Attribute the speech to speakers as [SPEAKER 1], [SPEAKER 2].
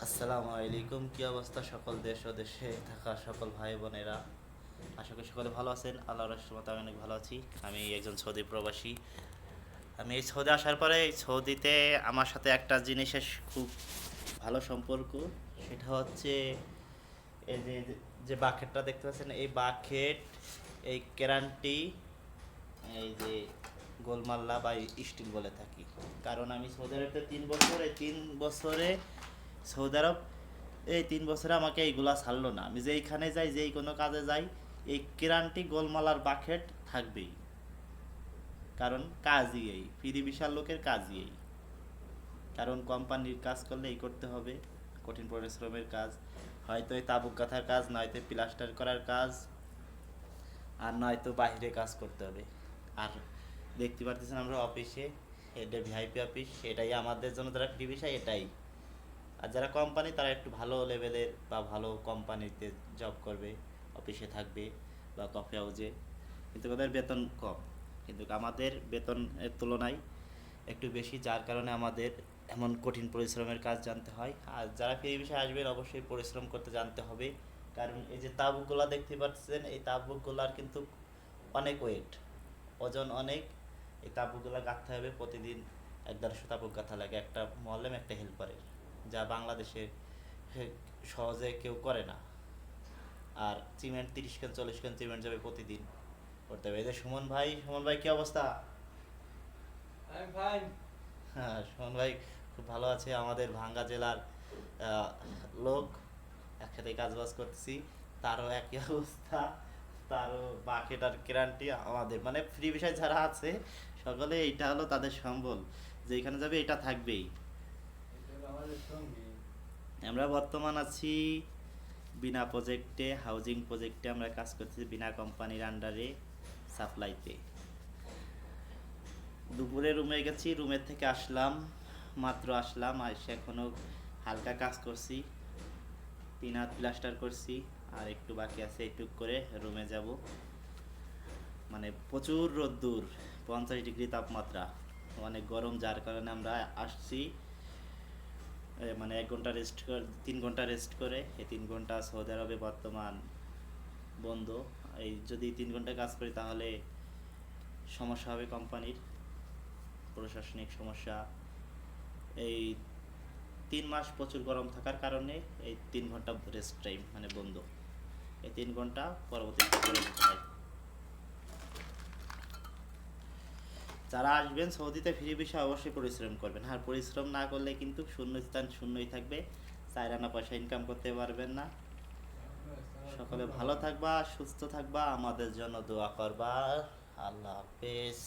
[SPEAKER 1] আসসালামু আলাইকুম। কি অবস্থা সকল দেশ ও দেশে থাকা সকল ভাই বোনেরা? আশা করি সকলে ভালো আছেন। আল্লাহর রহমতে আমি অনেক ভালো আছি। আমি একজন সৌদি প্রবাসী। আমি এই সৌদি আসার পরে এই সৌদিতে আমার সাথে একটা জিনিসের খুব ভালো সম্পর্ক। সেটা হচ্ছে এই যে যে বাকেটটা দেখতে পাচ্ছেন, এই বাকেট, এই কেরান্টি, এই যে গোলমাল্লা বা স্টিল বলে থাকি। কারণ আমি সৌদি আরবে 3 বছর, এই 3 বছরে সৌদি আরব, এই 3 বছরে আমাকে এইগুলা ছাড়লো না। আমি যেইখানে যাই, যেই কোনো কাজে যাই, এই কেরান্টি গোলমালার বাকেট থাকবেই। কারণ কাজই এই, ফ্রি বিশাল লোকের কাজই এই। কারণ কোম্পানির কাজ করলে এই করতে হবে, কঠিন পরিশ্রমের কাজ। হয়তো এই তাবুক গাঁথার কাজ, নয়তো প্লাস্টার করার কাজ, আর নয়তো বাইরে কাজ করতে হবে। আর দেখতে পারতেছেন আমরা অফিসে, এটা ভিআইপি অফিস, এটাই আমাদের জন্য যারা ফ্রি বিষয় এটাই। আর যারা কোম্পানি তারা একটু ভালো লেভেলের বা ভালো কোম্পানিতে জব করবে, অফিসে থাকবে বা কফি হাউসে, কিন্তু ওদের বেতন কম। কিন্তু আমাদের বেতনের তুলনায় একটু বেশি, যার কারণে আমাদের এমন কঠিন পরিশ্রমের কাজ জানতে হয়। আর যারা ফ্রি বিষয়ে আসবেন অবশ্যই পরিশ্রম করতে জানতে হবে। কারণ এই যে তাবুকগুলা দেখতে পাচ্ছেন, এই তাবুকগুলার কিন্তু অনেক ওয়েট, ওজন অনেক। এই তাবুকগুলা গাঁথতে হবে প্রতিদিন। 1-150 তাবুক গাঁথা লাগে একটা মহল্লাম একটা হেল্পারের, যা বাংলাদেশে সহজে কেউ করে না। আর সিমেন্ট 30 কেন 40 কেন সিমেন্ট যাবে প্রতিদিন করতে হবে। এই যে সুমন ভাই, সুমন ভাই কি অবস্থা? হ্যাঁ, সুমন ভাই খুব ভালো আছে। আমাদের ভাঙ্গা জেলার আহ, লোক, একসাথে কাজ বাজ করতেছি, তারও একই অবস্থা। তারও বাকেট আর গ্যারান্টি আমাদের, মানে ফ্রি বিষয় যারা আছে সকলে এইটা হলো তাদের সম্বল, যেখানে যাবে এটা থাকবেই। আমরা বর্তমান আছি বিনা প্রজেক্টে, হাউজিং প্রজেক্টে আমরা কাজ করতেছি, বিনা কোম্পানির আন্ডারে সাপ্লাইতে। দুপুরে রুমে গেছি, রুমের থেকে আসলাম, মাত্র আসলাম, এসে এখনো হালকা কাজ করছি, 3 হাত প্লাস্টার করছি, আর একটু বাকি আছে, একটু করে রুমে যাব। মানে প্রচুর রোদ্দুর, 50 ডিগ্রি তাপমাত্রা, অনেক গরম, যার কারণে আমরা আসছি। মানে 1 ঘন্টা রেস্ট করে, 3 ঘন্টা রেস্ট করে, এই 3 ঘন্টা সৌদি আরবে বর্তমান বন্ধ। এই যদি 3 ঘন্টা কাজ করি তাহলে সমস্যা হবে কোম্পানির, প্রশাসনিক সমস্যা। এই 3 মাস প্রচুর গরম থাকার কারণে এই 3 ঘন্টা রেস্ট টাইম মানে বন্ধ। এই 3 ঘন্টা পরবর্তীতে করে দিতে হয়। যারা আসবেন সৌদিতে ফ্রি বিষয়ে অবশ্যই পরিশ্রম করবেন। আর পরিশ্রম না করলে কিন্তু শূন্য স্থান শূন্যই থাকবে, 4 আনা পয়সা ইনকাম করতে পারবেন না। সকলে ভালো থাকবা, সুস্থ থাকবা, আমাদের জন্য দোয়া করবা। আল্লাহ হাফেজ।